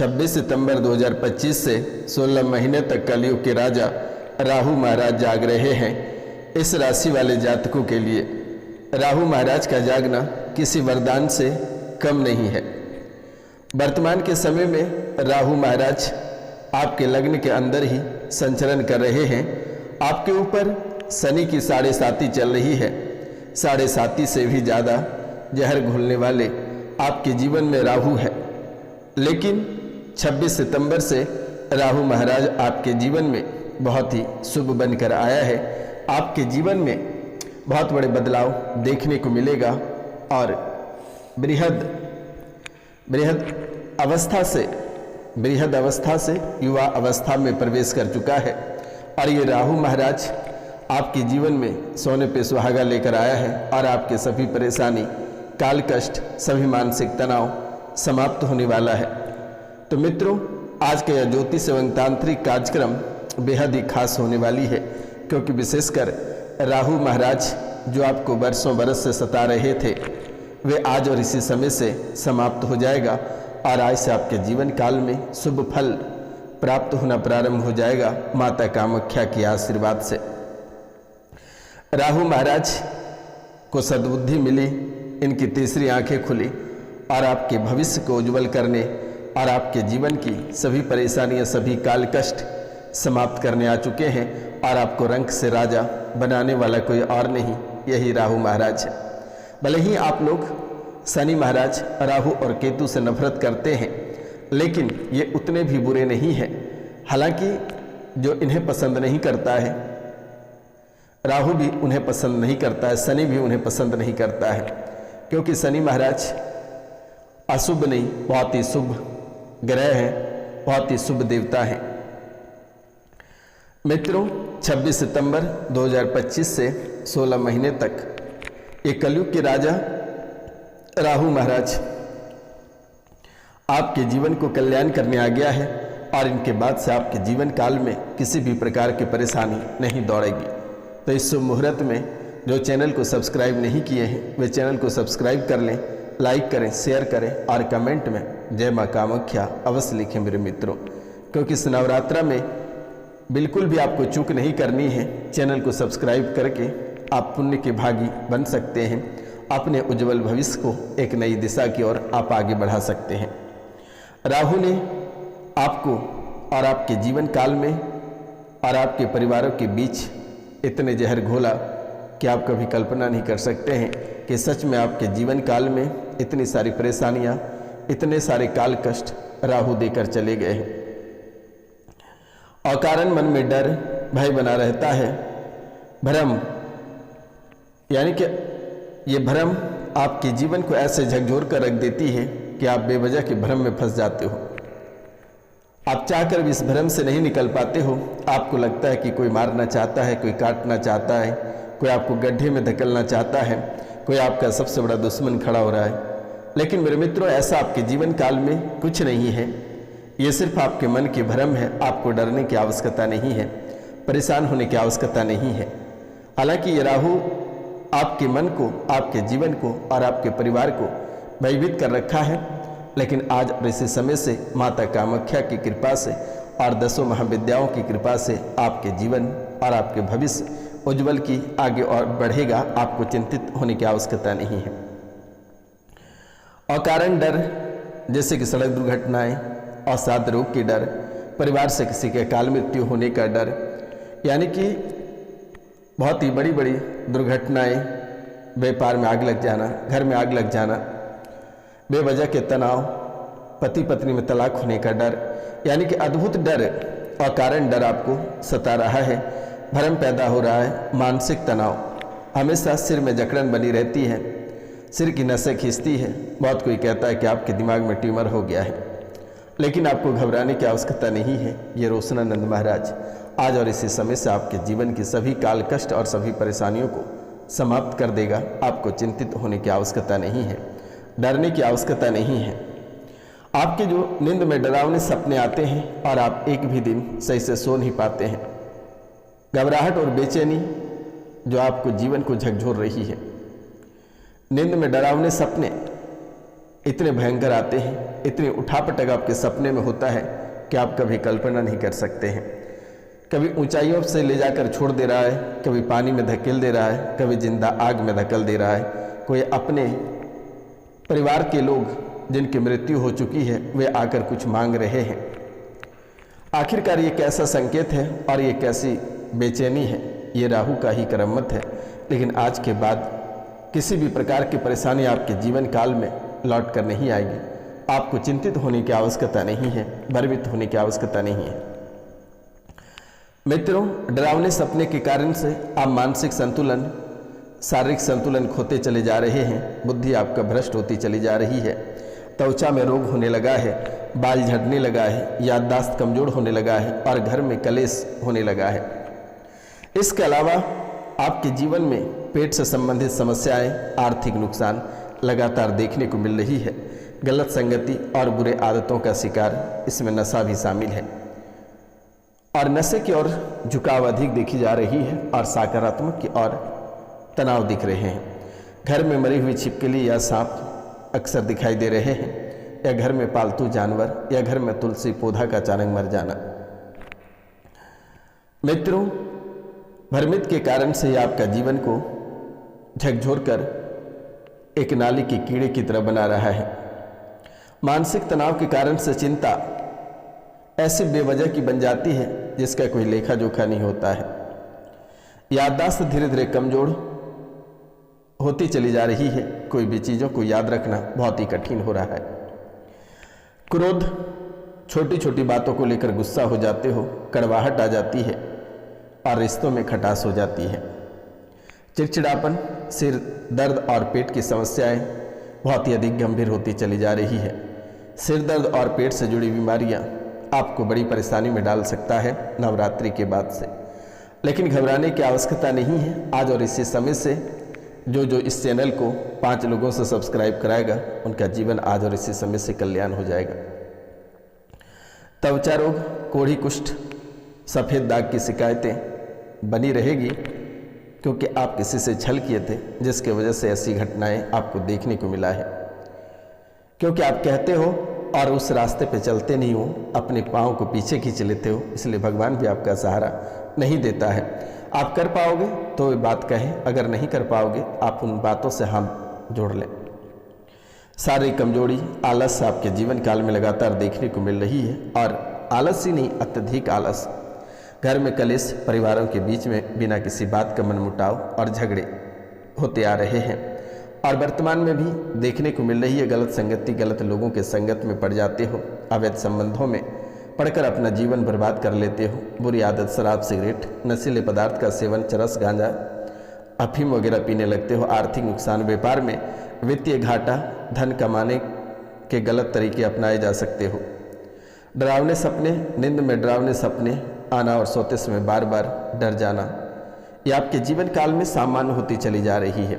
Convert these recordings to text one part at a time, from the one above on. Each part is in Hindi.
26 सितंबर 2025 से 16 महीने तक कलयुग के राजा राहु महाराज जाग रहे हैं। इस राशि वाले जातकों के लिए राहु महाराज का जागना किसी वरदान से कम नहीं है। वर्तमान के समय में राहु महाराज आपके लग्न के अंदर ही संचरण कर रहे हैं। आपके ऊपर शनि की 7.5 चल रही है। 7.5 से भी ज़्यादा जहर घोलने वाले आपके जीवन में राहु है। लेकिन 26 सितंबर से राहु महाराज आपके जीवन में बहुत ही शुभ बनकर आया है। आपके जीवन में बहुत बड़े बदलाव देखने को मिलेगा और बृहद अवस्था से युवा अवस्था में प्रवेश कर चुका है। और ये राहु महाराज आपके जीवन में सोने पे सुहागा लेकर आया है और आपके सभी परेशानी, काल कष्ट, सभी मानसिक तनाव समाप्त होने वाला है। तो मित्रों, आज का यह ज्योतिष एवं तांत्रिक कार्यक्रम बेहद ही खास होने वाली है, क्योंकि विशेषकर राहु महाराज जो आपको वर्षों बरस से सता रहे थे, वे आज और इसी समय से समाप्त हो जाएगा और आज से आपके जीवन काल में शुभ फल प्राप्त होना प्रारंभ हो जाएगा माता कामाख्या के आशीर्वाद से। राहु महाराज को सद्बुद्धि मिली, इनकी तीसरी आंखें खुली और आपके भविष्य को उज्जवल करने और आपके जीवन की सभी परेशानियां, सभी काल कष्ट समाप्त करने आ चुके हैं। और आपको रंक से राजा बनाने वाला कोई और नहीं, यही राहु महाराज है। भले ही आप लोग शनि महाराज, राहु और केतु से नफरत करते हैं, लेकिन ये उतने भी बुरे नहीं हैं। हालांकि जो इन्हें पसंद नहीं करता है, राहु भी उन्हें पसंद नहीं करता है, शनि भी उन्हें पसंद नहीं करता है, क्योंकि शनि महाराज अशुभ नहीं, बहुत ही शुभ ग्रह हैं, बहुत ही शुभ देवता हैं। मित्रों, 26 सितंबर 2025 से 16 महीने तक ये कलयुग के राजा राहु महाराज आपके जीवन को कल्याण करने आ गया है और इनके बाद से आपके जीवन काल में किसी भी प्रकार की परेशानी नहीं दौड़ेगी। तो इस शुभ मुहूर्त में जो चैनल को सब्सक्राइब नहीं किए हैं, वे चैनल को सब्सक्राइब कर लें, लाइक करें, शेयर करें और कमेंट में जय मां कामाख्या अवश्य लिखें मेरे मित्रों, क्योंकि इस नवरात्रा में बिल्कुल भी आपको चूक नहीं करनी है। चैनल को सब्सक्राइब करके आप पुण्य के भागी बन सकते हैं। अपने उज्जवल भविष्य को एक नई दिशा की ओर आप आगे बढ़ा सकते हैं। राहु ने आपको और आपके जीवन काल में और आपके परिवारों के बीच इतने जहर घोला कि आप कभी कल्पना नहीं कर सकते हैं कि सच में आपके जीवन काल में इतनी सारी परेशानियां, इतने सारे काल कष्ट राहु देकर चले गए हैं। अकारण मन में डर, भय बना रहता है। भ्रम, यानी कि ये भ्रम आपके जीवन को ऐसे झकझोर कर रख देती है कि आप बेवजह के भ्रम में फंस जाते हो। आप चाहकर भी इस भ्रम से नहीं निकल पाते हो। आपको लगता है कि कोई मारना चाहता है, कोई काटना चाहता है, कोई आपको गड्ढे में धकेलना चाहता है, कोई आपका सबसे बड़ा दुश्मन खड़ा हो रहा है। लेकिन मेरे मित्रों, ऐसा आपके जीवन काल में कुछ नहीं है। ये सिर्फ आपके मन के भ्रम है। आपको डरने की आवश्यकता नहीं है, परेशान होने की आवश्यकता नहीं है। हालांकि ये राहु आपके मन को, आपके जीवन को और आपके परिवार को भयभीत कर रखा है, लेकिन आज और इसी समय से माता कामाख्या की कृपा से और 10 महाविद्याओं की कृपा से आपके जीवन और आपके भविष्य उज्जवल की आगे और बढ़ेगा। आपको चिंतित होने की आवश्यकता नहीं है। अकारण डर, जैसे कि सड़क दुर्घटनाएं, असाध्य रोग की डर, परिवार से किसी के अकाल मृत्यु होने का डर, यानी कि बहुत ही बड़ी बड़ी दुर्घटनाएं, व्यापार में आग लग जाना, घर में आग लग जाना, बेवजह के तनाव, पति पत्नी में तलाक होने का डर, यानी कि अद्भुत डर, अकारण डर आपको सता रहा है। भ्रम पैदा हो रहा है, मानसिक तनाव, हमेशा सिर में जकड़न बनी रहती है, सिर की नसें खींचती है। बहुत कोई कहता है कि आपके दिमाग में ट्यूमर हो गया है, लेकिन आपको घबराने की आवश्यकता नहीं है। ये रोशनानंद महाराज आज और इसी समय से आपके जीवन की सभी काल कष्ट और सभी परेशानियों को समाप्त कर देगा। आपको चिंतित होने की आवश्यकता नहीं है, डरने की आवश्यकता नहीं है। आपके जो नींद में डरावने सपने आते हैं और आप एक भी दिन सही से सो नहीं पाते हैं, घबराहट और बेचैनी जो आपको जीवन को झकझोर रही है, नींद में डरावने सपने इतने भयंकर आते हैं इतनी उठापटक आपके सपने में होता है कि आप कभी कल्पना नहीं कर सकते हैं। कभी ऊंचाइयों से ले जाकर छोड़ दे रहा है, कभी पानी में धकेल दे रहा है, कभी जिंदा आग में धकेल दे रहा है। कोई अपने परिवार के लोग जिनकी मृत्यु हो चुकी है वे आकर कुछ मांग रहे हैं। आखिरकार ये कैसा संकेत है और ये कैसी बेचैनी है? ये राहु का ही करमत है। लेकिन आज के बाद किसी भी प्रकार की परेशानी आपके जीवन काल में लौट कर नहीं आएगी। आपको चिंतित होने की आवश्यकता नहीं है, भयभीत होने की आवश्यकता नहीं है। मित्रों, डरावने सपने के कारण से आप मानसिक संतुलन, शारीरिक संतुलन खोते चले जा रहे हैं। बुद्धि आपका भ्रष्ट होती चली जा रही है। त्वचा में रोग होने लगा है, बाल झड़ने लगा है, याददाश्त कमजोर होने लगा है और घर में कलेश होने लगा है। इसके अलावा आपके जीवन में पेट से संबंधित समस्याएं, आर्थिक नुकसान लगातार देखने को मिल रही है। गलत संगति और बुरे आदतों का शिकार, इसमें नशा भी शामिल है और नशे की ओर झुकाव अधिक देखी जा रही है और सकारात्मक की ओर तनाव दिख रहे हैं। घर में मरी हुई छिपकली या सांप अक्सर दिखाई दे रहे हैं, या घर में पालतू जानवर, या घर में तुलसी पौधा का अचानक मर जाना। मित्रों, भ्रमित के कारण से आपका जीवन को झकझोर कर एक नाली के कीड़े की तरह बना रहा है। मानसिक तनाव के कारण से चिंता ऐसी बेवजह की बन जाती है जिसका कोई लेखा जोखा नहीं होता है। याददाश्त धीरे धीरे कमजोर होती चली जा रही है। कोई भी चीज़ों को याद रखना बहुत ही कठिन हो रहा है। क्रोध, छोटी छोटी बातों को लेकर गुस्सा हो जाते हो, कड़वाहट आ जाती है और रिश्तों में खटास हो जाती है। चिड़चिड़ापन, सिर दर्द और पेट की समस्याएं बहुत ही अधिक गंभीर होती चली जा रही है। सिर दर्द और पेट से जुड़ी बीमारियां आपको बड़ी परेशानी में डाल सकता है नवरात्रि के बाद से। लेकिन घबराने की आवश्यकता नहीं है। आज और इसी समय से जो इस चैनल को 5 लोगों से सब्सक्राइब कराएगा उनका जीवन आज और इसी समय से कल्याण हो जाएगा। त्वचा रोग, कोढ़ी, कुष्ठ, सफ़ेद दाग की शिकायतें बनी रहेगी क्योंकि आप किसी से छल किए थे जिसके वजह से ऐसी घटनाएं आपको देखने को मिला है। क्योंकि आप कहते हो और उस रास्ते पे चलते नहीं हो, अपने पाँव को पीछे खींच लेते हो, इसलिए भगवान भी आपका सहारा नहीं देता है। आप कर पाओगे तो वे बात कहें, अगर नहीं कर पाओगे आप उन बातों से हाथ जोड़ लें। शारीरिक कमजोरी, आलस आपके जीवन काल में लगातार देखने को मिल रही है और आलस ही नहीं, अत्यधिक आलस। घर में कलेश, परिवारों के बीच में बिना किसी बात का मनमुटाव और झगड़े होते आ रहे हैं और वर्तमान में भी देखने को मिल रही है। गलत संगति, गलत लोगों के संगत में पड़ जाते हो, अवैध संबंधों में पढ़कर अपना जीवन बर्बाद कर लेते हो। बुरी आदत, शराब, सिगरेट, नशीले पदार्थ का सेवन, चरस, गांजा, अफीम वगैरह पीने लगते हो। आर्थिक नुकसान, व्यापार में वित्तीय घाटा, धन कमाने के गलत तरीके अपनाए जा सकते हो। डरावने सपने, नींद में डरावने सपने आना और सोते समय बार बार डर जाना, ये आपके जीवन काल में सामान्य होती चली जा रही है।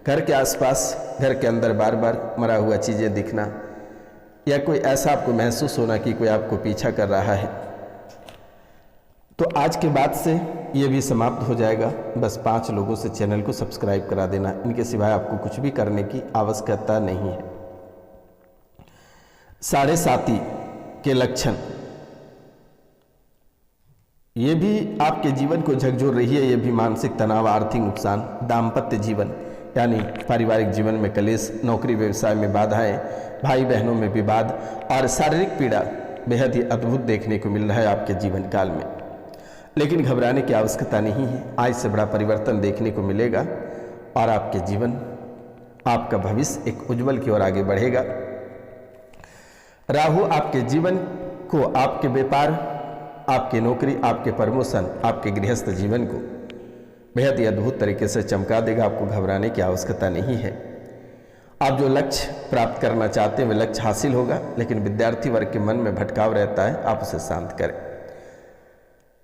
घर के आसपास, घर के अंदर बार बार मरा हुआ चीज़ें दिखना या कोई ऐसा आपको महसूस होना कि कोई आपको पीछा कर रहा है, तो आज के बाद से ये भी समाप्त हो जाएगा। बस 5 लोगों से चैनल को सब्सक्राइब करा देना, इनके सिवाय आपको कुछ भी करने की आवश्यकता नहीं है। 7.5 के लक्षण, ये भी आपके जीवन को झकझोर रही है। ये भी मानसिक तनाव, आर्थिक नुकसान, दाम्पत्य जीवन यानी पारिवारिक जीवन में कलेश, नौकरी व्यवसाय में बाधाएं, भाई बहनों में विवाद और शारीरिक पीड़ा बेहद ही अद्भुत देखने को मिल रहा है आपके जीवन काल में। लेकिन घबराने की आवश्यकता नहीं है। आज से बड़ा परिवर्तन देखने को मिलेगा और आपके जीवन, आपका भविष्य एक उज्जवल की ओर आगे बढ़ेगा। राहु आपके जीवन को, आपके व्यापार, आपकी नौकरी, आपके प्रमोशन, आपके गृहस्थ जीवन को बेहद ही अद्भुत तरीके से चमका देगा। आपको घबराने की आवश्यकता नहीं है। आप जो लक्ष्य प्राप्त करना चाहते हैं वह लक्ष्य हासिल होगा, लेकिन विद्यार्थी वर्ग के मन में भटकाव रहता है, आप उसे शांत करें।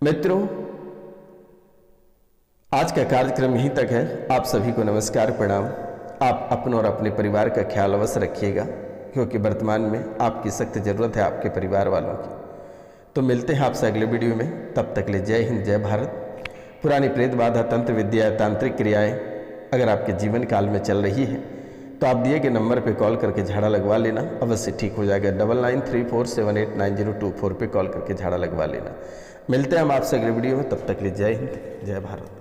मित्रों, आज का कार्यक्रम यहीं तक है। आप सभी को नमस्कार, प्रणाम। आप अपनों और अपने परिवार का ख्याल अवश्य रखिएगा, क्योंकि वर्तमान में आपकी सख्त जरूरत है आपके परिवार वालों की। तो मिलते हैं आपसे अगले वीडियो में। तब तक ले जय हिंद, जय भारत। पुरानी प्रेत बाधा, तंत्र विद्या, तांत्रिक क्रियाएं अगर आपके जीवन काल में चल रही है तो आप दिए गए नंबर पे कॉल करके झाड़ा लगवा लेना, अवश्य ठीक हो जाएगा। 9934789024 पे कॉल करके झाड़ा लगवा लेना। मिलते हैं हम आपसे अगले वीडियो में, तब तक के लिए जय हिंद, जय भारत।